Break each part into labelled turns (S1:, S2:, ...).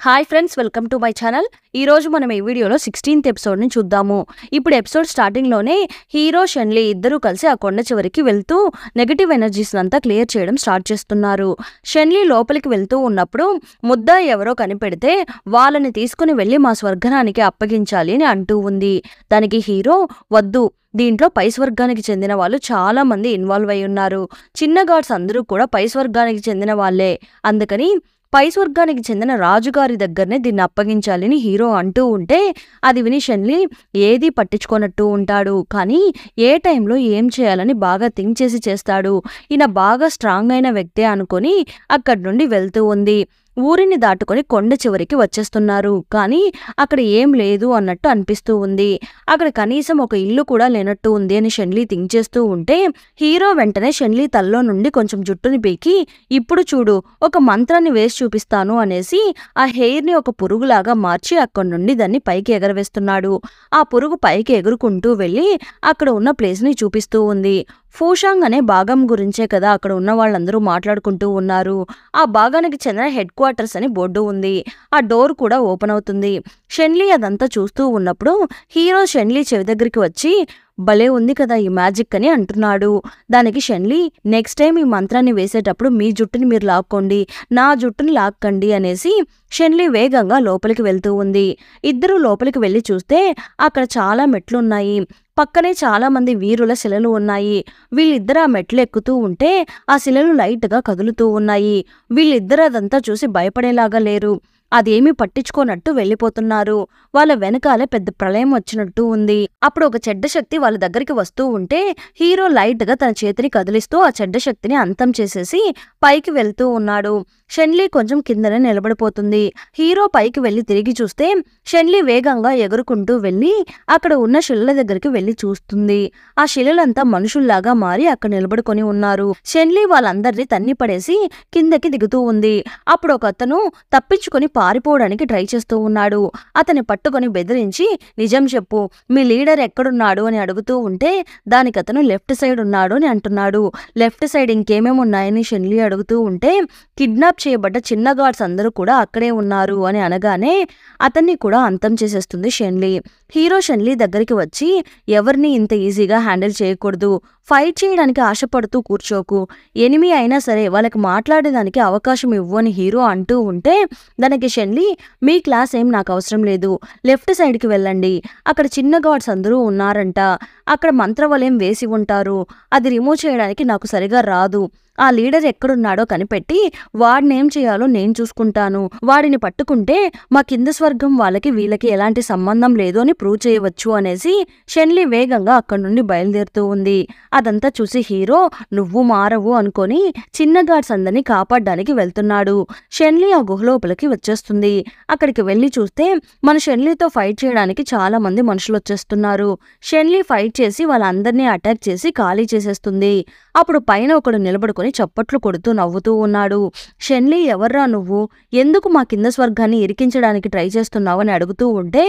S1: Hi friends, welcome to my channel. ఈ రోజు మనం ఈ వీడియోలో 16th ఎపిసోడ్ ని చూద్దాము. ఇప్పుడు ఎపిసోడ్ స్టార్టింగ్ లోనే హీరో షెన్లీ ఇద్దరు కలిసి ఆ కొండ చివరికి వెళ్తూ నెగటివ్ ఎనర్జీస్ అంతా క్లియర్ చేయడం స్టార్ట్ చేస్తున్నారు. షెన్లీ లోపలికి వెళ్తూ ఉన్నప్పుడు ముద్దా ఎవరో కనిపెడితే వాళ్ళని తీసుకుని వెళ్లి మా స్వర్గానికి అప్పగించాలి అని అంటూ ఉంది. దానికి హీరో వద్దు, దీంట్లో పై స్వర్గానికి చెందిన వాళ్ళు చాలా మంది ఇన్వాల్వ్ అయి ఉన్నారు. చిన్న గాడ్స్ అందరూ కూడా పై స్వర్గానికి చెందిన వాళ్లే, అందుకని పై స్వర్గానికి చెందిన రాజుగారి దగ్గరనే దీన్ని అప్పగించాలని హీరో అంటూ ఉంటే అది విని షెన్లీ ఏదీ పట్టించుకోనట్టు ఉంటాడు. కానీ ఏ టైంలో ఏం చేయాలని బాగా థింక్ చేసి చేస్తాడు. ఈయన బాగా స్ట్రాంగ్ అయిన వ్యక్తే అనుకొని అక్కడి నుండి వెళ్తూ ఉంది. ఊరిని దాటుకొని కొండ చివరికి వచ్చేస్తున్నారు. కానీ అక్కడ ఏం లేదు అన్నట్టు అనిపిస్తూ ఉంది. అక్కడ కనీసం ఒక ఇల్లు కూడా లేనట్టు ఉంది అని షెన్లీ థింక్ చేస్తూ ఉంటే హీరో వెంటనే షెన్లీ తల్లో నుండి కొంచెం జుట్టుని పీకి ఇప్పుడు చూడు, ఒక మంత్రాన్ని వేసి చూపిస్తాను అనేసి ఆ హెయిర్ ని ఒక పురుగులాగా మార్చి అక్కడి నుండి దాన్ని పైకి ఎగరవేస్తున్నాడు. ఆ పురుగు పైకి ఎగురుకుంటూ వెళ్ళి అక్కడ ఉన్న ప్లేస్ ని చూపిస్తూ ఉంది. ఫూషాంగ్ అనే భాగం గురించే కదా అక్కడ ఉన్న వాళ్ళందరూ మాట్లాడుకుంటూ ఉన్నారు. ఆ భాగానికి చెందిన హెడ్ క్వార్టర్స్ అని బోర్డు ఉంది. ఆ డోర్ కూడా ఓపెన్ అవుతుంది. షెన్లీ అదంతా చూస్తూ ఉన్నప్పుడు హీరో షెన్లీ చెవి దగ్గరికి వచ్చి భలే ఉంది కదా ఈ మ్యాజిక్ అని అంటున్నాడు. దానికి షెన్లీ నెక్స్ట్ టైం ఈ మంత్రాన్ని వేసేటప్పుడు మీ జుట్టుని మీరు లాక్కోండి, నా జుట్టుని లాక్కండి అనేసి షెన్లీ వేగంగా లోపలికి వెళ్తూ ఉంది. ఇద్దరు లోపలికి వెళ్లి చూస్తే అక్కడ చాలా మెట్లున్నాయి. పక్కనే చాలా మంది వీరుల శిలలు ఉన్నాయి. వీళ్ళిద్దరు ఆ మెట్లు ఎక్కుతూ ఉంటే ఆ శిలలు లైట్ గా కదులుతూ ఉన్నాయి. వీళ్ళిద్దరు అదంతా చూసి భయపడేలాగా లేరు. అదేమీ పట్టించుకోనట్టు వెళ్లిపోతున్నారు. వాళ్ళ వెనకాలే పెద్ద ప్రళయం వచ్చినట్టు ఉంది. అప్పుడు ఒక చెడ్డ శక్తి వాళ్ళ దగ్గరికి వస్తూ ఉంటే హీరో లైట్ గా తన చేతిని కదిలిస్తూ ఆ చెడ్డ శక్తిని అంతం చేసేసి పైకి వెళ్తూ ఉన్నాడు. షెన్లీ కొంచెం కిందనే నిలబడిపోతుంది. హీరో పైకి వెళ్లి తిరిగి చూస్తే షెన్లీ వేగంగా ఎగురుకుంటూ వెళ్లి అక్కడ ఉన్న శిలల దగ్గరికి వెళ్లి చూస్తుంది. ఆ శిలలంతా మనుషుల్లాగా మారి అక్కడ నిలబడుకొని ఉన్నారు. షెన్లీ వాళ్ళందరినీ తన్ని పడేసి కిందకి దిగుతూ ఉంది. అప్పుడు ఒక అతను తప్పించుకొని పారిపోవడానికి ట్రై చేస్తూ ఉన్నాడు. అతన్ని పట్టుకొని బెదిరించి నిజం చెప్పు, మీ లీడర్ ఎక్కడున్నాడు అని అడుగుతూ ఉంటే దానికి అతను లెఫ్ట్ సైడ్ ఉన్నాడు అని అంటున్నాడు. లెఫ్ట్ సైడ్ ఇంకేమేమి ఉన్నాయని షెన్లీ అడుగుతూ ఉంటే కిడ్నాప్ చేయబడ్డ చిన్న గాడ్స్ అందరూ కూడా అక్కడే ఉన్నారు అని అనగానే అతన్ని కూడా అంతం చేసేస్తుంది షెన్లీ. హీరో షెన్లీ దగ్గరికి వచ్చి ఎవరిని ఇంత ఈజీగా హ్యాండిల్ చేయకూడదు, ఫైట్ చేయడానికి ఆశపడుతూ కూర్చోకు, ఎనిమి అయినా సరే వాళ్ళకి మాట్లాడేదానికి అవకాశం ఇవ్వు అని హీరో అంటూ ఉంటే దానికి షెన్లీ మీ క్లాస్ ఏం నాకు అవసరం లేదు, లెఫ్ట్ సైడ్కి వెళ్ళండి, అక్కడ చిన్న గాడ్స్ అందరూ ఉన్నారంట, అక్కడ మంత్రవలయం వేసి ఉంటారు, అది రిమూవ్ చేయడానికి నాకు సరిగా రాదు, ఆ లీడర్ ఎక్కడున్నాడో కనిపెట్టి వాడినేం చేయాలో నేను చూసుకుంటాను, వాడిని పట్టుకుంటే మా కింద స్వర్గం వాళ్ళకి వీళ్ళకి ఎలాంటి సంబంధం లేదు అని ప్రూవ్ చేయవచ్చు అనేసి షెన్లీ వేగంగా అక్కడి నుండి బయలుదేరుతూ ఉంది. అదంతా చూసి హీరో నువ్వు మారవు అనుకొని చిన్న గాడ్స్ అందరినీ కాపాడడానికి వెళ్తున్నాడు. షెన్లీ ఆ గుహలోపలికి వచ్చేస్తుంది. అక్కడికి వెళ్లి చూస్తే మన షెన్లీతో ఫైట్ చేయడానికి చాలా మంది మనుషులు వచ్చేస్తున్నారు. షెన్లీ ఫైట్ చేసి వాళ్ళందరినీ అటాక్ చేసి ఖాళీ చేసేస్తుంది. అప్పుడు పైన ఒకడు నిలబడుకొని చప్పట్లు కొడుతూ నవ్వుతూ ఉన్నాడు. షెన్లీ ఎవర్రా నువ్వు, ఎందుకు మా కింద స్వర్గాన్ని ఇరికించడానికి ట్రై చేస్తున్నావు అని అడుగుతూ ఉంటే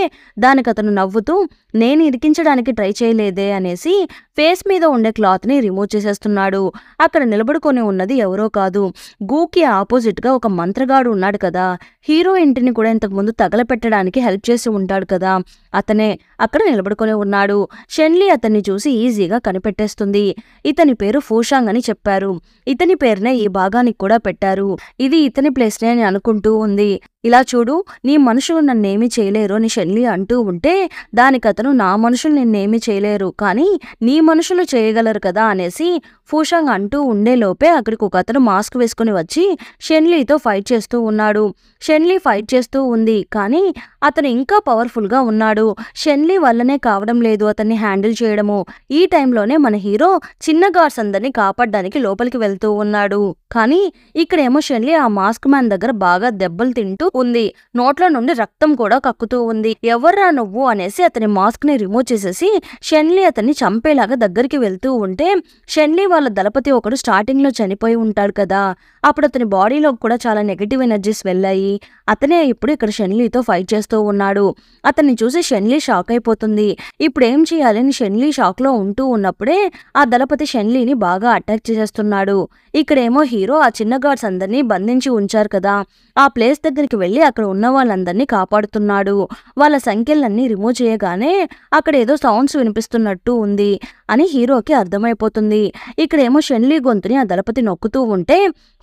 S1: దానికి అతను నవ్వుతూ నేను ఇరికించడానికి ట్రై చేయలేదే అనేసి ఫేస్ మీద ఉండే క్లాత్ ని రిమూవ్ చేసేస్తున్నాడు. అక్కడ నిలబడుకొని ఉన్నది ఎవరో కాదు, గూకి ఆపోజిట్ గా ఒక మంత్రగాడు ఉన్నాడు కదా, హీరో ఇంటిని కూడా ఇంతకు ముందు తగలపెట్టడానికి హెల్ప్ చేసి ఉంటాడు కదా, అతనే అక్కడ నిలబడుకొని ఉన్నాడు. షెన్లీ అతన్ని చూసి ఈజీగా కనిపెట్టేస్తుంది. ఇతని పేరు ఫూషాంగ్ అని చెప్పారు. ఇతని పేరునే ఈ భాగానికి కూడా పెట్టారు. ఇది ఇతని ప్లేస్నే అని అనుకుంటూ ఉంది. ఇలా చూడు, నీ మనుషులు నన్నేమీ చేయలేరు అని షెన్లీ అంటూ ఉంటే దానికి అతను నా మనుషులు నిన్నేమీ చేయలేరు, కానీ నీ మనుషులు చేయగలరు కదా అనేసి ఫూషాంగ్ అంటూ ఉండేలోపే అక్కడికి ఒక అతను మాస్క్ వేసుకుని వచ్చి షెన్లీతో ఫైట్ చేస్తూ ఉన్నాడు. షెన్లీ ఫైట్ చేస్తూ ఉంది, కానీ అతను ఇంకా పవర్ఫుల్ గా ఉన్నాడు. షెన్లీ వల్లనే కావడం లేదు అతన్ని హ్యాండిల్ చేయడము. ఈ టైంలోనే మన హీరో చిన్న గాడ్స్ అందరినీ కాపాడడానికి లోపలికి వెళ్తూ ఉన్నాడు. కానీ ఇక్కడేమో షెన్లీ ఆ మాస్క్ మ్యాన్ దగ్గర బాగా దెబ్బలు తింటూ ఉంది. నోట్ల నుండి రక్తం కూడా కక్కుతూ ఉంది. ఎవర్రా నువ్వు అనేసి అతని మాస్క్ ని రిమూవ్ చేసేసి షెన్లీ అతన్ని చంపేలాగా దగ్గరికి వెళ్తూ ఉంటే షెన్లీ వాళ్ళ దళపతి ఒకడు స్టార్టింగ్ లో చనిపోయి ఉంటాడు కదా, అప్పుడు అతని బాడీలో కూడా చాలా నెగటివ్ ఎనర్జీస్ వెళ్ళాయి. అతనే ఇప్పుడు ఇక్కడ షెన్లీతో ఫైట్ చేస్తూ ఉన్నాడు. అతన్ని చూసి షెన్లీ షాక్ అయిపోతుంది. ఇప్పుడు ఏం చేయాలని షెన్లీ షాక్ లో ఉంటూ ఉన్నప్పుడే ఆ దళపతి షెన్లీని బాగా అటాక్ చేసేస్తున్నాడు. ఇక్కడేమో హీరో ఆ చిన్న గాడ్స్ అందరినీ బంధించి ఉంచారు కదా, ఆ ప్లేస్ దగ్గరికి లోపలికి వెళ్ళి అక్కడ ఉన్న వాళ్ళందరినీ కాపాడుతున్నాడు. వాళ్ళ సంఖ్యలన్నీ రిమూవ్ చేయగానే అక్కడ ఏదో సౌండ్స్ వినిపిస్తున్నట్టు ఉంది అని హీరోకి అర్థమైపోతుంది. ఇక్కడేమో షెన్లీ గొంతుని ఆ దళపతి నొక్కుతూ ఉంటే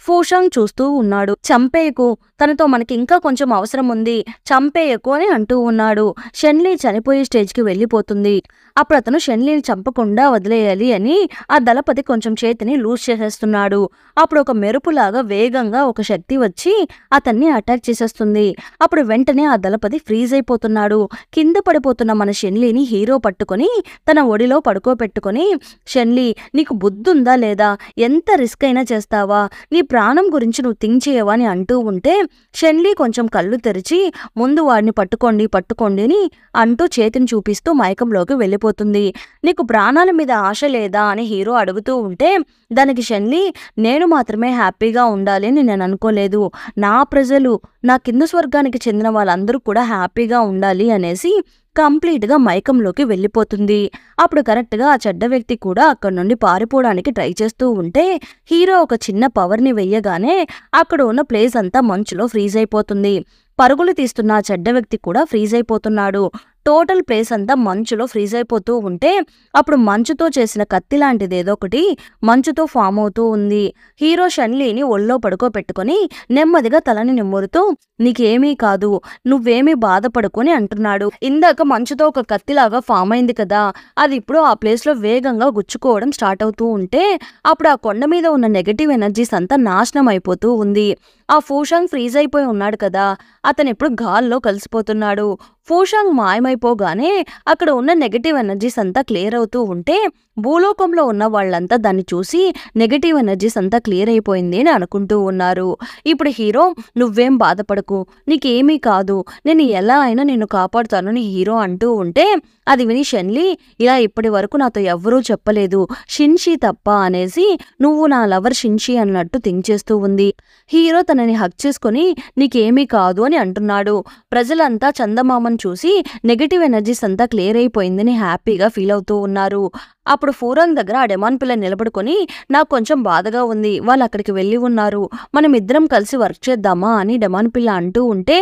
S1: ఫూషాంగ్ చూస్తూ ఉన్నాడు. చంపేయకు, తనతో మనకి ఇంకా కొంచెం అవసరం ఉంది, చంపేయకు అని అంటూ ఉన్నాడు. షెన్లీ చనిపోయే స్టేజ్కి వెళ్ళిపోతుంది. అప్పుడు అతను షెన్లీని చంపకుండా వదిలేయాలి అని ఆ దళపతి కొంచెం చేతిని లూజ్ చేసేస్తున్నాడు. అప్పుడు ఒక మెరుపులాగా వేగంగా ఒక శక్తి వచ్చి అతన్ని అటాక్ చేసేస్తుంది. అప్పుడు వెంటనే ఆ దళపతి ఫ్రీజ్ అయిపోతున్నాడు. కింద పడిపోతున్న మన షెన్లీని హీరో పట్టుకొని తన ఒడిలో పడుకోబెట్టుకొని, షెన్లీ నీకు బుద్ధుందా లేదా, ఎంత రిస్క్ అయినా చేస్తావా, నీ ప్రాణం గురించి నువ్వు థింక్ చేయవా అని అంటూ ఉంటే షెన్లీ కొంచెం కళ్ళు తెరిచి ముందు వాడిని పట్టుకోండి పట్టుకోండి అని అంటూ చేతిని చూపిస్తూ మైకంలోకి వెళ్ళిపోతుంది. నీకు ప్రాణాల మీద ఆశ లేదా అని హీరో అడుగుతూ ఉంటే దానికి షెన్లీ నేను మాత్రమే హ్యాపీగా ఉండాలి అని నేను అనుకోలేదు, నా ప్రజలు, నా కింద స్వర్గానికి చెందిన వాళ్ళందరూ కూడా హ్యాపీగా ఉండాలి అనేసి కంప్లీట్గా మైకంలోకి వెళ్ళిపోతుంది. అప్పుడు కరెక్ట్గా ఆ చెడ్డ వ్యక్తి కూడా అక్కడి నుండి పారిపోవడానికి ట్రై చేస్తూ ఉంటే హీరో ఒక చిన్న పవర్ని వెయ్యగానే అక్కడ ఉన్న ప్లేస్ అంతా మంచులో ఫ్రీజ్ అయిపోతుంది. పరుగులు తీస్తున్న ఆ చెడ్డ వ్యక్తి కూడా ఫ్రీజ్ అయిపోతున్నాడు. టోటల్ ప్లేస్ అంతా మంచులో ఫ్రీజ్ అయిపోతూ ఉంటే అప్పుడు మంచుతో చేసిన కత్తి లాంటిది ఏదో ఒకటి మంచుతో ఫామ్ అవుతూ ఉంది. హీరో షెన్లీని ఒళ్ళో పడుకోబెట్టుకొని నెమ్మదిగా తలని నిమ్మురుతూ నీకేమీ కాదు, నువ్వేమీ బాధపడుకొని అంటున్నాడు. ఇందాక మంచుతో ఒక కత్తిలాగా ఫామ్ అయింది కదా, అది ఇప్పుడు ఆ ప్లేస్లో వేగంగా గుచ్చుకోవడం స్టార్ట్ అవుతూ ఉంటే అప్పుడు ఆ కొండ మీద ఉన్న నెగటివ్ ఎనర్జీస్ అంతా నాశనం అయిపోతూ ఉంది. ఆ ఫూషాంగ్ ఫ్రీజ్ అయిపోయి ఉన్నాడు కదా, అతను ఇప్పుడు గాల్లో కలిసిపోతున్నాడు. ఫూషాంగ్ మాయమైపోగానే అక్కడ ఉన్న నెగటివ్ ఎనర్జీస్ అంతా క్లియర్ అవుతూ ఉంటే భూలోకంలో ఉన్న వాళ్ళంతా దాన్ని చూసి నెగటివ్ ఎనర్జీస్ అంతా క్లియర్ అయిపోయింది అని అనుకుంటూ ఉన్నారు. ఇప్పుడు హీరో నువ్వేం బాధపడకు, నీకేమీ కాదు, నేను ఎలా అయినా నిన్ను కాపాడుతాను అని హీరో అంటూ ఉంటే అది విని షెన్లీ ఇలా ఇప్పటి వరకు నాతో ఎవ్వరూ చెప్పలేదు, షిన్షీ తప్ప అనేసి నువ్వు నా లవర్ షిన్షీ అన్నట్టు థింక్ చేస్తూ ఉంది. హీరో తనని హక్ చేసుకుని నీకేమీ కాదు అని అంటున్నాడు. ప్రజలంతా చందమామను చూసి నెగటివ్ ఎనర్జీస్ అంతా క్లియర్ అయిపోయిందని హ్యాపీగా ఫీల్ అవుతూ ఉన్నారు. అప్పుడు ఫూరాంగ్ దగ్గర ఆ డెమాన్ పిల్ల నిలబడుకొని నాకు కొంచెం బాధగా ఉంది, వాళ్ళు అక్కడికి వెళ్ళి ఉన్నారు, మనం ఇద్దరం కలిసి వర్క్ చేద్దామా అని డెమాన్ పిల్ల అంటూ ఉంటే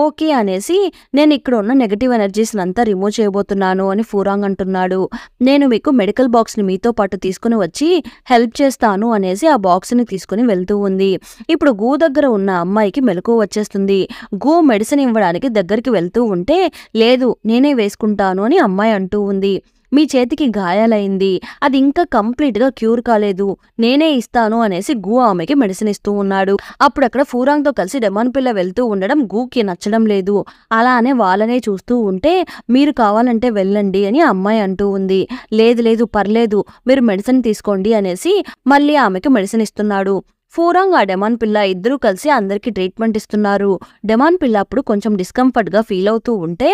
S1: ఓకే అనేసి నేను ఇక్కడ ఉన్న నెగటివ్ ఎనర్జీస్ అంతా రిమూవ్ చేయబోతున్నాను అని ఫూరాంగ్ అంటున్నాడు. నేను మీకు మెడికల్ బాక్స్ని మీతో పాటు తీసుకుని వచ్చి హెల్ప్ చేస్తాను అనేసి ఆ బాక్స్ని తీసుకుని వెళ్తూ ఉంది. ఇప్పుడు గూ దగ్గర ఉన్న అమ్మాయికి మెలకువ వచ్చేస్తుంది. గూ మెడిసిన్ ఇవ్వడానికి దగ్గరికి వెళ్తూ ఉంటే లేదు నేనే వేసుకుంటాను అని అమ్మాయి అంటూ ఉంది. మీ చేతికి గాయాలైంది, అది ఇంకా కంప్లీట్గా క్యూర్ కాలేదు, నేనే ఇస్తాను అనేసి గూ ఆమెకి మెడిసిన్ ఇస్తూ ఉన్నాడు. అప్పుడు అక్కడ ఫూరాంగ్తో కలిసి డెమాన్ పిల్ల వెళ్తూ ఉండడం గూకి నచ్చడం లేదు. అలానే వాళ్ళనే చూస్తూ ఉంటే మీరు కావాలంటే వెళ్ళండి అని అమ్మాయి అంటూ ఉంది. లేదు లేదు పర్లేదు మీరు మెడిసిన్ తీసుకోండి అనేసి మళ్ళీ ఆమెకి మెడిసిన్ ఇస్తున్నాడు. ఫూరాంగ్ ఆ డెమాన్ పిల్ల ఇద్దరూ కలిసి అందరికి ట్రీట్మెంట్ ఇస్తున్నారు. డెమాన్ పిల్ల అప్పుడు కొంచెం డిస్కంఫర్ట్గా ఫీల్ అవుతూ ఉంటే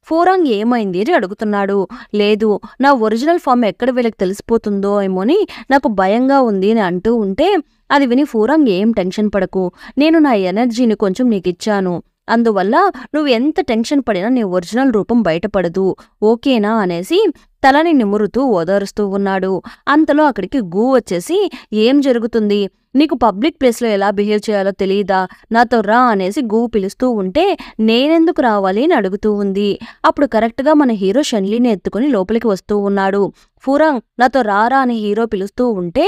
S1: ఫూరాంగ్ ఏమైంది అని అడుగుతున్నాడు. లేదు నా ఒరిజినల్ ఫామ్ ఎక్కడ వీళ్ళకి తెలిసిపోతుందో ఏమోని నాకు భయంగా ఉంది అని అంటూ ఉంటే అది విని ఫూరాంగ్ ఏం టెన్షన్ పడకు, నేను నా ఎనర్జీని కొంచెం నీకు ఇచ్చాను, అందువల్ల నువ్వు ఎంత టెన్షన్ పడినా నీ ఒరిజినల్ రూపం బయటపడదు, ఓకేనా అనేసి తలని నిమురుతూ ఓదారుస్తూ ఉన్నాడు. అంతలో అక్కడికి గూ వచ్చేసి ఏం జరుగుతుంది, నీకు పబ్లిక్ ప్లేస్లో ఎలా బిహేవ్ చేయాలో తెలియదా, నాతో రా అనేసి గూ పిలుస్తూ ఉంటే నేనెందుకు రావాలి అని అడుగుతూ ఉంది. అప్పుడు కరెక్ట్గా మన హీరో షెన్లీని ఎత్తుకుని లోపలికి వస్తూ ఉన్నాడు. ఫూరాంగ్ నాతో రారా అని హీరో పిలుస్తూ ఉంటే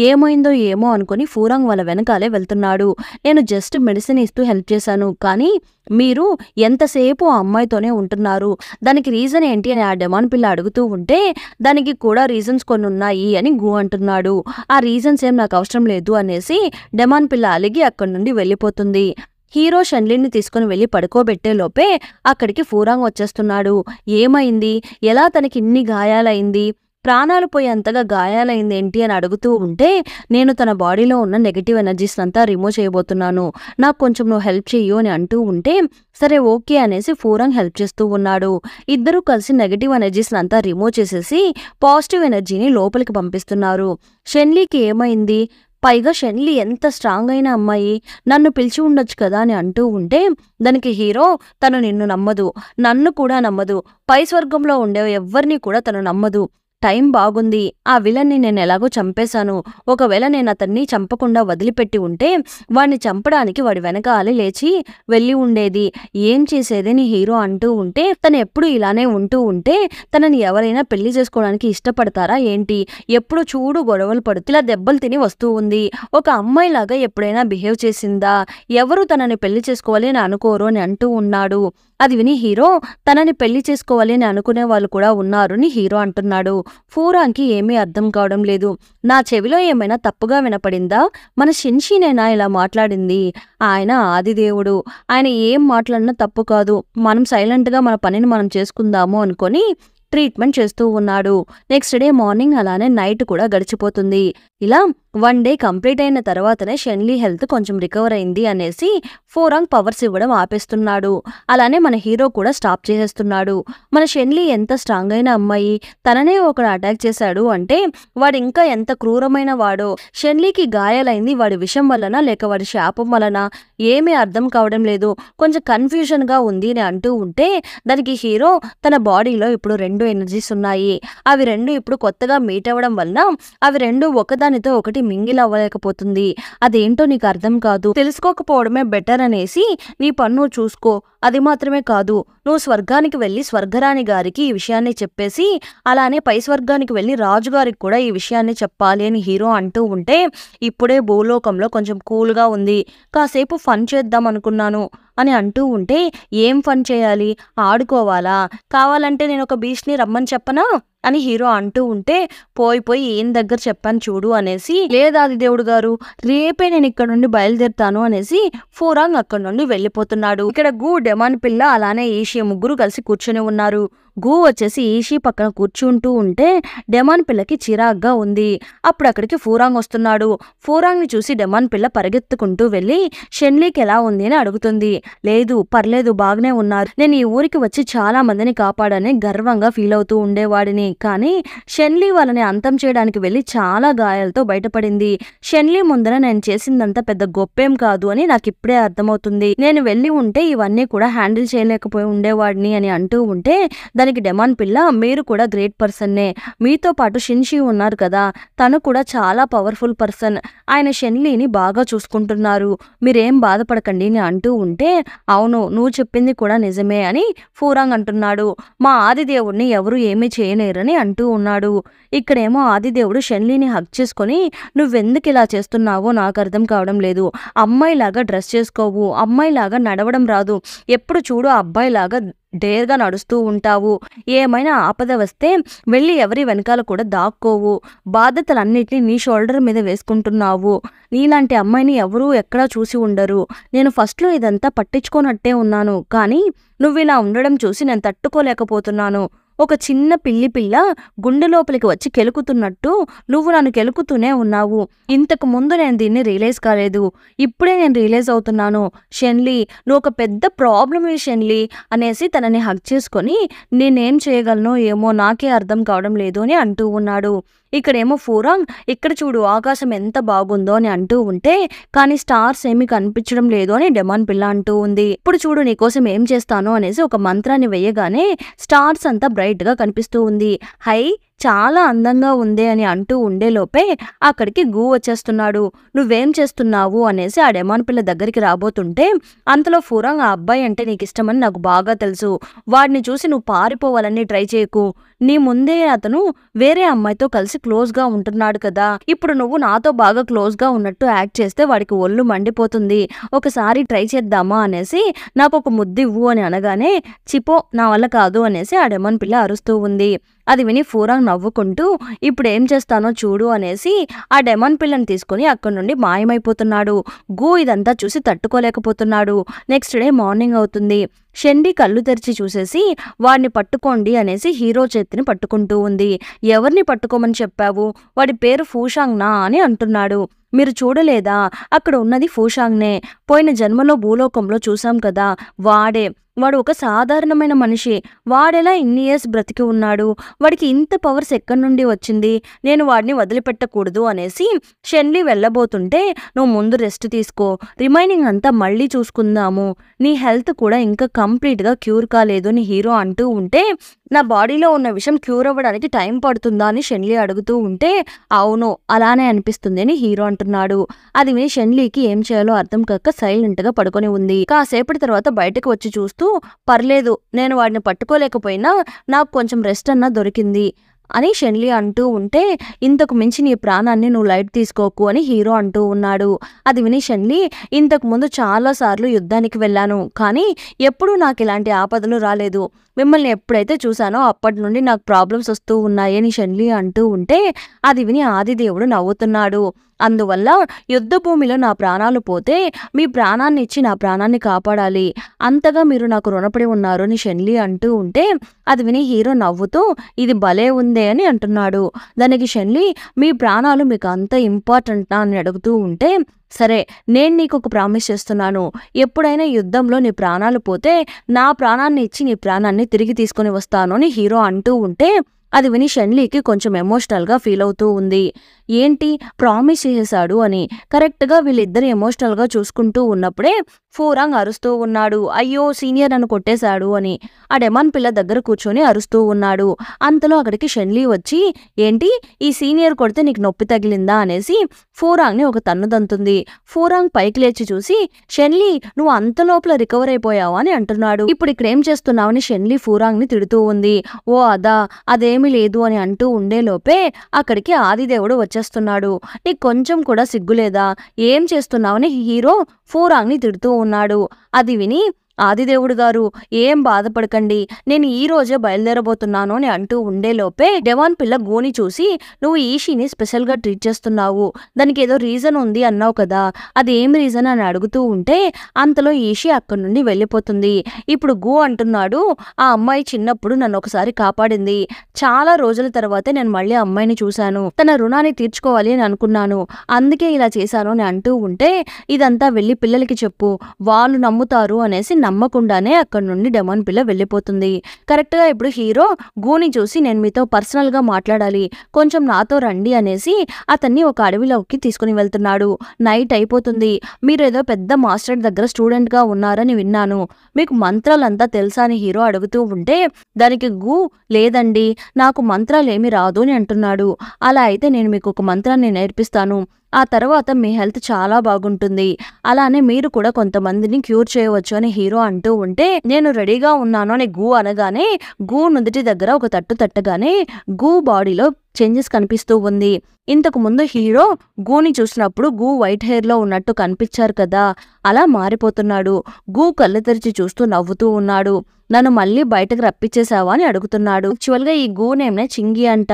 S1: ఏమైందో ఏమో అనుకుని ఫూరాంగ్ వాళ్ళ వెనకాలే వెళ్తున్నాడు. నేను జస్ట్ మెడిసిన్ ఇస్తూ హెల్ప్ చేశాను, కానీ మీరు ఎంతసేపు ఆ అమ్మాయితోనే ఉంటున్నారు, దానికి రీజన్ ఏంటి అని ఆ డెమాన్ పిల్ల అడుగుతూ ఉంటే దానికి కూడా రీజన్స్ కొన్ని ఉన్నాయి అని గూ అంటున్నాడు. ఆ రీజన్స్ ఏం నాకు అవసరం లేదు అనేసి డెమాన్ పిల్ల అలిగి అక్కడి నుండి వెళ్ళిపోతుంది. హీరో షెన్లీని తీసుకుని వెళ్ళి పడుకోబెట్టే లోపే అక్కడికి ఫూరాంగ్ వచ్చేస్తున్నాడు. ఏమైంది, ఎలా తనకి ఇన్ని గాయాలైంది, ప్రాణాలు పోయేంతగా గాయాలైంది ఏంటి అని అడుగుతూ ఉంటే నేను తన బాడీలో ఉన్న నెగటివ్ ఎనర్జీస్ అంతా రిమూవ్ చేయబోతున్నాను, నాకు కొంచెం నువ్వు హెల్ప్ చెయ్యు అని అంటూ ఉంటే సరే ఓకే అనేసి ఫూరాంగ్ హెల్ప్ చేస్తూ ఉన్నాడు. ఇద్దరూ కలిసి నెగటివ్ ఎనర్జీస్ అంతా రిమూవ్ చేసేసి పాజిటివ్ ఎనర్జీని లోపలికి పంపిస్తున్నారు. షెన్లీకి ఏమైంది, పైగా షెన్లీ ఎంత స్ట్రాంగ్ అయిన అమ్మాయి, నన్ను పిలిచి ఉండొచ్చు కదా అని అంటూ ఉంటే దానికి హీరో తను నిన్ను నమ్మదు, నన్ను కూడా నమ్మదు, పై స్వర్గంలో ఉండే ఎవ్వరిని కూడా తను నమ్మదు, టైం బాగుంది, ఆ విలన్ని నేను ఎలాగో చంపేశాను, ఒకవేళ నేను అతన్ని చంపకుండా వదిలిపెట్టి ఉంటే వాడిని చంపడానికి వాడి వెనకాలే లేచి వెళ్ళి ఉండేది, ఏం చేసేది నీ హీరో అంటూ ఉంటే తను ఎప్పుడు ఇలానే ఉంటూ ఉంటే తనని ఎవరైనా పెళ్లి చేసుకోవడానికి ఇష్టపడతారా ఏంటి, ఎప్పుడు చూడు గొడవలు పడుతూ ఇలా దెబ్బలు తిని వస్తూ ఉంది, ఒక అమ్మాయిలాగా ఎప్పుడైనా బిహేవ్ చేసిందా, ఎవరు తనని పెళ్లి చేసుకోవాలి అని అనుకోరు అని అంటూ ఉన్నాడు. అది విని హీరో తనని పెళ్లి చేసుకోవాలి అని అనుకునే వాళ్ళు కూడా ఉన్నారు అని హీరో అంటున్నాడు. ఫూరాంగ్కి ఏమీ అర్థం కావడం లేదు. నా చెవిలో ఏమైనా తప్పుగా వినపడిందా, మన షిన్షీనేనా ఇలా మాట్లాడింది, ఆయన ఆదిదేవుడు, ఆయన ఏం మాట్లాడినా తప్పు కాదు, మనం సైలెంట్గా మన పనిని మనం చేసుకుందాము అనుకొని ట్రీట్మెంట్ చేస్తూ ఉన్నాడు. నెక్స్ట్ డే మార్నింగ్ అలానే నైట్ కూడా గడిచిపోతుంది. ఇలా 1 డే కంప్లీట్ అయిన తర్వాతనే షెన్లీ హెల్త్ కొంచెం రికవర్ అయింది అనేసి ఫూరాంగ్ పవర్స్ ఇవ్వడం ఆపేస్తున్నాడు. అలానే మన హీరో కూడా స్టాప్ చేసేస్తున్నాడు. మన షెన్లీ ఎంత స్ట్రాంగ్ అయిన అమ్మాయి, తననే ఒకడు అటాక్ చేశాడు అంటే వాడు ఇంకా ఎంత క్రూరమైన వాడో. షెన్లీకి గాయాలైంది వాడి విషం వలన లేక వాడి శాపం వలన ఏమీ అర్థం కావడం లేదు, కొంచెం కన్ఫ్యూజన్ గా ఉంది అని అంటూ ఉంటే దానికి హీరో తన బాడీలో ఇప్పుడు 2 ఎనర్జీస్ ఉన్నాయి, అవి 2 ఇప్పుడు కొత్తగా మీట్ అవ్వడం వలన అవి 2 ఒకదానితో ఒకటి మింగిల్ అవ్వలేకపోతుంది, అదేంటో నీకు అర్థం కాదు, తెలుసుకోకపోవడమే బెటర్ అనేసి నీ పన్ను చూసుకో, అది మాత్రమే కాదు నువ్వు స్వర్గానికి వెళ్ళి స్వర్గరాణి గారికి ఈ విషయాన్ని చెప్పేసి అలానే పై స్వర్గానికి వెళ్ళి రాజుగారికి కూడా ఈ విషయాన్ని చెప్పాలి అని హీరో అంటూ ఉంటే ఇప్పుడే భూలోకంలో కొంచెం కూల్గా ఉంది, కాసేపు ఫన్ చేద్దాం అనుకున్నాను అని అంటూ ఉంటే ఏం ఫన్ చేయాలి, ఆడుకోవాలా, కావాలంటే నేను ఒక బీచ్ని రమ్మని చెప్పనా అని హీరో అంటూ ఉంటే పోయి ఏం దగ్గర చెప్పాను చూడు అనేసి లేదాది దేవుడు గారు రేపే నేను ఇక్కడ నుండి బయలుదేరుతాను అనేసి ఫూరాంగ్ అక్కడ నుండి వెళ్ళిపోతున్నాడు. ఇక్కడ గు, డెమాన్ పిల్ల అలానే ఈషి ముగ్గురు కలిసి కూర్చొని ఉన్నారు. గు వచ్చేసి ఈషి పక్కన కూర్చుంటూ ఉంటే డెమాన్ పిల్లకి చిరాగ్గా ఉంది. అప్పుడు అక్కడికి ఫూరాంగ్ వస్తున్నాడు. ఫూరాంగ్ ని చూసి డెమాన్ పిల్ల పరిగెత్తుకుంటూ వెళ్ళి షెన్లీకి ఎలా ఉంది అని అడుగుతుంది. లేదు పర్లేదు బాగానే ఉన్నారు, నేను ఈ ఊరికి వచ్చి చాలా మందిని కాపాడని గర్వంగా ఫీల్ అవుతూ ఉండేవాడిని, కానీ షెన్లీ వాళ్ళని అంతం చేయడానికి వెళ్ళి చాలా గాయాలతో బయటపడింది, షెన్లీ ముందర నేను చేసిందంతా పెద్ద గొప్పేం కాదు అని నాకు ఇప్పుడే అర్థమవుతుంది, నేను వెళ్ళి ఉంటే ఇవన్నీ కూడా హ్యాండిల్ చేయలేకపోయి ఉండేవాడిని అని అంటూ ఉంటే దానికి డెమాన్ పిల్ల మీరు కూడా గ్రేట్ పర్సన్నే, మీతో పాటు షిన్షీ ఉన్నారు కదా తను కూడా చాలా పవర్ఫుల్ పర్సన్, ఆయన షెన్లీని బాగా చూసుకుంటున్నారు, మీరేం బాధపడకండి అని అంటూ ఉంటే అవును నువ్వు చెప్పింది కూడా నిజమే అని ఫూరాంగ్ అంటున్నాడు. మా ఆదిదేవుడిని ఎవరు ఏమీ చేయలేరని అంటూ ఉన్నాడు. ఇక్కడేమో ఆదిదేవుడు షెన్లీని హగ్ చేసుకొని నువ్వెందుకు ఇలా చేస్తున్నావో నాకు అర్థం కావడం లేదు, అమ్మాయిలాగా డ్రెస్ చేసుకోవు, అమ్మాయిలాగా నడవడం రాదు, ఎప్పుడు చూడు అబ్బాయిలాగా డేర్గా నడుస్తూ ఉంటావు, ఏమైనా ఆపద వస్తే వెళ్ళి ఎవరి వెనకాల కూడా దాక్కోవు, బాధ్యతలన్నిటినీ నీ షోల్డర్ మీద వేసుకుంటున్నావు, నీలాంటి అమ్మాయిని ఎవరూ ఎక్కడా చూసి ఉండరు, నేను ఫస్ట్లో ఇదంతా పట్టించుకోనట్టే ఉన్నాను, కానీ నువ్వు ఇలా ఉండడం చూసి నేను తట్టుకోలేకపోతున్నాను, ఒక చిన్న పిల్లి పిల్ల గుండె లోపలికి వచ్చి కెలుకుతున్నట్టు నువ్వు నన్ను కెలుకుతూనే ఉన్నావు, ఇంతకు ముందు నేను దీన్ని రియలైజ్ కాలేదు, ఇప్పుడే నేను రియలైజ్ అవుతున్నాను, షెన్లీ నువ్వు ఒక పెద్ద ప్రాబ్లమే షెన్లీ అనేసి తనని హగ్ చేసుకొని నేనేం చేయగలను ఏమో నాకే అర్థం కావడం లేదు అని అంటూ ఉన్నాడు. ఇక్కడేమో ఫూరాంగ్ ఇక్కడ చూడు ఆకాశం ఎంత బాగుందో అని అంటూ ఉంటే కానీ స్టార్స్ ఏమీ కనిపించడం లేదు అని డెమాన్ పిల్ల అంటూ ఉంది. ఇప్పుడు చూడు నీకోసం ఏం చేస్తాను అనేసి ఒక మంత్రాన్ని వేయగానే స్టార్స్ అంతా బ్రైట్ గా కనిపిస్తూ ఉంది. హై చాలా అందంగా ఉంది అని అంటూ ఉండేలోపే అక్కడికి గు వచ్చేస్తున్నాడు. నువ్వేం చేస్తున్నావు అనేసి ఆ డెమాన్ పిల్ల దగ్గరికి రాబోతుంటే అంతలో ఫూరాంగ్ ఆ అబ్బాయి అంటే నీకు ఇష్టమని నాకు బాగా తెలుసు, వాడిని చూసి నువ్వు పారిపోవాలని ట్రై చేయకు, నీ ముందే అతను వేరే అమ్మాయితో కలిసి క్లోజ్ గా ఉంటున్నాడు కదా, ఇప్పుడు నువ్వు నాతో బాగా క్లోజ్ గా ఉన్నట్టు యాక్ట్ చేస్తే వాడికి ఒళ్ళు మండిపోతుంది, ఒకసారి ట్రై చేద్దామా అనేసి నాకు ఒక ముద్దివ్వు అని అనగానే చిపో నా వల్ల కాదు అనేసి ఆ డెమాన్ పిల్ల అరుస్తూ ఉంది. అది విని ఫూరాంగ్ నవ్వుకుంటూ ఇప్పుడు ఏం చేస్తానో చూడు అనేసి ఆ డెమాన్ పిల్లని తీసుకుని అక్కడి నుండి మాయమైపోతున్నాడు. గు ఇదంతా చూసి తట్టుకోలేకపోతున్నాడు. నెక్స్ట్ డే మార్నింగ్ అవుతుంది. షెన్లీ కళ్ళు తెరిచి చూసేసి వాడిని పట్టుకోండి అనేసి హీరో చేతిని పట్టుకుంటూ ఉంది. ఎవరిని పట్టుకోమని చెప్పావు, వాడి పేరు ఫూషాంగ్ నా అని అంటున్నాడు. మీరు చూడలేదా అక్కడ ఉన్నది ఫూషాంగ్నే, పోయిన జన్మలో భూలోకంలో చూసాం కదా వాడే, వాడు ఒక సాధారణమైన మనిషి, వాడెలా ఇన్ని ఇయర్స్ బ్రతికి ఉన్నాడు, వాడికి ఇంత పవర్స్ ఎక్కడి నుండి వచ్చింది, నేను వాడిని వదిలిపెట్టకూడదు అనేసి షెన్లీ వెళ్ళబోతుంటే నువ్వు ముందు రెస్ట్ తీసుకో, రిమైనింగ్ అంతా మళ్ళీ చూసుకుందాము, నీ హెల్త్ కూడా ఇంకా కంప్లీట్‌గా క్యూర్ కాలేదు అని హీరో అంటూ ఉంటే, నా బాడీలో ఉన్న విషం క్యూర్ అవ్వడానికి టైం పడుతుందా అని షెన్లీ అడుగుతూ ఉంటే, అవును అలానే అనిపిస్తుంది అని హీరో అంటున్నాడు. అది విని షెన్లీకి ఏం చేయాలో అర్థం కాక సైలెంట్‌గా పడుకొని ఉంది. కాసేపటి తర్వాత బయటకు వచ్చి చూస్తూ, పర్లేదు నేను వాడిని పట్టుకోలేకపోయినా నాకు కొంచెం రెస్ట్ అన్నా దొరికింది అని షెన్లీ అంటూ ఉంటే, ఇంతకు మించి నీ ప్రాణాన్ని నువ్వు లైట్ తీసుకోకు అని హీరో అంటూ ఉన్నాడు. అది విని షెన్లీ, ఇంతకు ముందు చాలా సార్లు యుద్ధానికి వెళ్ళాను, కానీ ఎప్పుడూ నాకు ఇలాంటి ఆపదలు రాలేదు. మిమ్మల్ని ఎప్పుడైతే చూశానో అప్పటి నుండి నాకు ప్రాబ్లమ్స్ వస్తూ ఉన్నాయి అని షెన్లీ అంటూ ఉంటే, అది విని ఆదిదేవుడు నవ్వుతున్నాడు. అందువల్ల యుద్ధ భూమిలో నా ప్రాణాలు పోతే మీ ప్రాణాన్ని ఇచ్చి నా ప్రాణాన్ని కాపాడాలి, అంతగా మీరు నాకు రుణపడి ఉన్నారు అని షెన్లీ అంటూ ఉంటే, అది విని హీరో నవ్వుతూ ఇది భలే ఉందే అని అంటున్నాడు. దానికి షెన్లీ, మీ ప్రాణాలు మీకు అంత ఇంపార్టెంటా అని అడుగుతూ ఉంటే, సరే నేను నీకు ఒక ప్రామిస్ చేస్తున్నాను, ఎప్పుడైనా యుద్ధంలో నీ ప్రాణాలు పోతే నా ప్రాణాన్ని ఇచ్చి నీ ప్రాణాన్ని తిరిగి తీసుకొని వస్తాను అని హీరో అంటూ ఉంటే, అది విని షెన్లీకి కొంచెం ఎమోషనల్గా ఫీల్ అవుతూ ఉంది. ఏంటి ప్రామిస్ చేసేశాడు అని. కరెక్ట్గా వీళ్ళిద్దరు ఎమోషనల్గా చూసుకుంటూ ఉన్నప్పుడే ఫూరాంగ్ అరుస్తూ ఉన్నాడు, అయ్యో సీనియర్ నన్ను కొట్టేశాడు అని. ఆ డెమాన్ పిల్ల దగ్గర కూర్చొని అరుస్తూ ఉన్నాడు. అంతలో అక్కడికి షెన్లీ వచ్చి, ఏంటి ఈ సీనియర్ కొడితే నీకు నొప్పి తగిలిందా అనేసి ఫూరాంగ్ని ఒక తన్ను దంతుంది. ఫూరాంగ్ పైకి లేచి చూసి, షెన్లీ నువ్వు అంత లోపల రికవర్ అయిపోయావా అని అంటున్నాడు. ఇప్పుడు ఇక్కడ ఏం చేస్తున్నావని షెన్లీ ఫూరాంగ్ని తిడుతూ ఉంది. ఓ అదేమీ లేదు అని అంటూ ఉండేలోపే అక్కడికి ఆదిదేవుడు వచ్చేస్తున్నాడు. నీకు కొంచెం కూడా సిగ్గులేదా, ఏం చేస్తున్నావని హీరో ఫూరాంగ్ని తిడుతూ ఉన్నాడు. అది విని, ఆదిదేవుడు గారు ఏం బాధపడకండి, నేను ఈ రోజే బయలుదేరబోతున్నాను అని అంటూ ఉండేలోపే డెవాన్ పిల్ల గోని చూసి, నువ్వు ఈషిని స్పెషల్గా ట్రీట్ చేస్తున్నావు, దానికి ఏదో రీజన్ ఉంది అన్నావు కదా, అది ఏం రీజన్ అని అడుగుతూ ఉంటే, అంతలో ఈషి అక్కడి నుండి వెళ్ళిపోతుంది. ఇప్పుడు గో అంటున్నాడు, ఆ అమ్మాయి చిన్నప్పుడు నన్ను ఒకసారి కాపాడింది, చాలా రోజుల తర్వాతే నేను మళ్ళీ అమ్మాయిని చూశాను, తన రుణాన్ని తీర్చుకోవాలి అని అనుకున్నాను, అందుకే ఇలా చేశాను అని అంటూ ఉంటే, ఇదంతా వెళ్ళి పిల్లలకి చెప్పు, వాళ్ళు నమ్ముతారు అనేసి నమ్మకుండానే అక్కడి నుండి డెమాన్ పిల్ల వెళ్ళిపోతుంది. కరెక్ట్గా ఇప్పుడు హీరో గూని చూసి, నేను మీతో పర్సనల్గా మాట్లాడాలి, కొంచెం నాతో రండి అనేసి అతన్ని ఒక అడవిలోకి తీసుకుని వెళ్తున్నాడు. నైట్ అయిపోతుంది, మీరు ఏదో పెద్ద మాస్టర్ దగ్గర స్టూడెంట్గా ఉన్నారని విన్నాను, మీకు మంత్రాలంతా తెలుసా అని హీరో అడుగుతూ ఉంటే, దానికి గూ లేదండి నాకు మంత్రాలేమి రాదు అని అంటున్నాడు. అలా అయితే నేను మీకు ఒక మంత్రాన్ని నేర్పిస్తాను, ఆ తర్వాత మీ హెల్త్ చాలా బాగుంటుంది, అలానే మీరు కూడా కొంతమందిని క్యూర్ చేయవచ్చు అని హీరో అంటూ ఉంటే, నేను రెడీగా ఉన్నాను అని గూ అనగానే గూ నుదుటి దగ్గర ఒక తట్టు తట్టగానే గూ బాడీలో చేంజెస్ కనిపిస్తూ ఉంది. ఇంతకు ముందు హీరో గూని చూసినప్పుడు గూ వైట్ హెయిర్లో ఉన్నట్టు కనిపించారు కదా, అలా మారిపోతున్నాడు. గూ కళ్ళు తెరిచి చూస్తూ నవ్వుతూ ఉన్నాడు. నన్ను మళ్ళీ బయటకు రప్పించేశావా అని అడుగుతున్నాడు. యాక్చువల్గా ఈ గూ నేమ్నే చింగి అంట.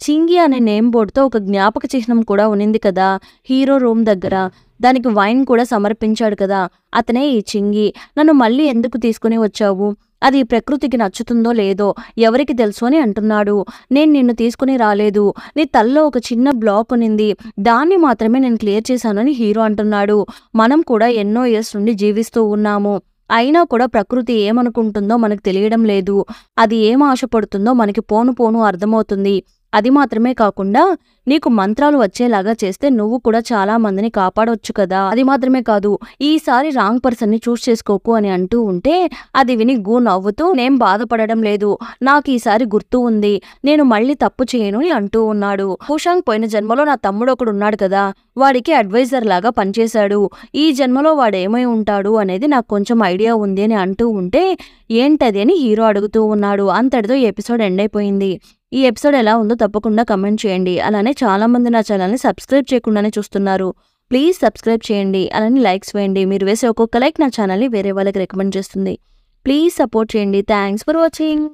S1: చింగి అనే నేమ్ బోర్డుతో ఒక జ్ఞాపక చిహ్నం కూడా ఉన్నింది కదా హీరో రూమ్ దగ్గర, దానికి వైన్ కూడా సమర్పించాడు కదా, అతనే ఈ చింగి. నన్ను మళ్ళీ ఎందుకు తీసుకుని వచ్చావు, అది ప్రకృతికి నచ్చుతుందో లేదో ఎవరికి తెలుసు అని అంటున్నాడు. నేను నిన్ను తీసుకుని రాలేదు, నీ తల్లో ఒక చిన్న బ్లాక్ ఉన్నింది, దాన్ని మాత్రమే నేను క్లియర్ చేశాను అని హీరో అంటున్నాడు. మనం కూడా ఎన్నో ఇయర్స్ నుండి జీవిస్తూ ఉన్నాము, అయినా కూడా ప్రకృతి ఏమనుకుంటుందో మనకు తెలియడం లేదు, అది ఏం ఆశపడుతుందో మనకి పోను పోను అర్థమవుతుంది. అది మాత్రమే కాకుండా నీకు మంత్రాలు వచ్చేలాగా చేస్తే నువ్వు కూడా చాలా మందిని కాపాడవచ్చు కదా, అది మాత్రమే కాదు ఈసారి రాంగ్ పర్సన్ ని చూస్ చేసుకోకు అని అంటూ ఉంటే, అది విని గూ నవ్వుతూ, నేను బాధపడడం లేదు, నాకు ఈసారి గుర్తు ఉంది, నేను మళ్ళీ తప్పు చేయను అని అంటూ ఉన్నాడు. హుషాంగ్ పోయిన జన్మలో నా తమ్ముడు ఒకడు ఉన్నాడు కదా, వాడికి అడ్వైజర్ లాగా పనిచేశాడు, ఈ జన్మలో వాడు ఏమై ఉంటాడు అనేది నాకు కొంచెం ఐడియా ఉంది అని అంటూ ఉంటే, ఏంటది అని హీరో అడుగుతూ ఉన్నాడు. అంతటితో ఈ ఎపిసోడ్ ఎండ్ అయిపోయింది. ఈ ఎపిసోడ్ ఎలా ఉందో తప్పకుండా కమెంట్ చేయండి. అలానే చాలా మంది నా ఛానల్ని సబ్స్క్రైబ్ చేయకుండానే చూస్తున్నారు, ప్లీజ్ సబ్స్క్రైబ్ చేయండి, అలానే లైక్స్ వేయండి. మీరు వేసే ఒక్కొక్క లైక్ నా ఛానల్ని వేరే వాళ్ళకి రికమెండ్ చేస్తుంది. ప్లీజ్ సపోర్ట్ చేయండి. Thanks for watching.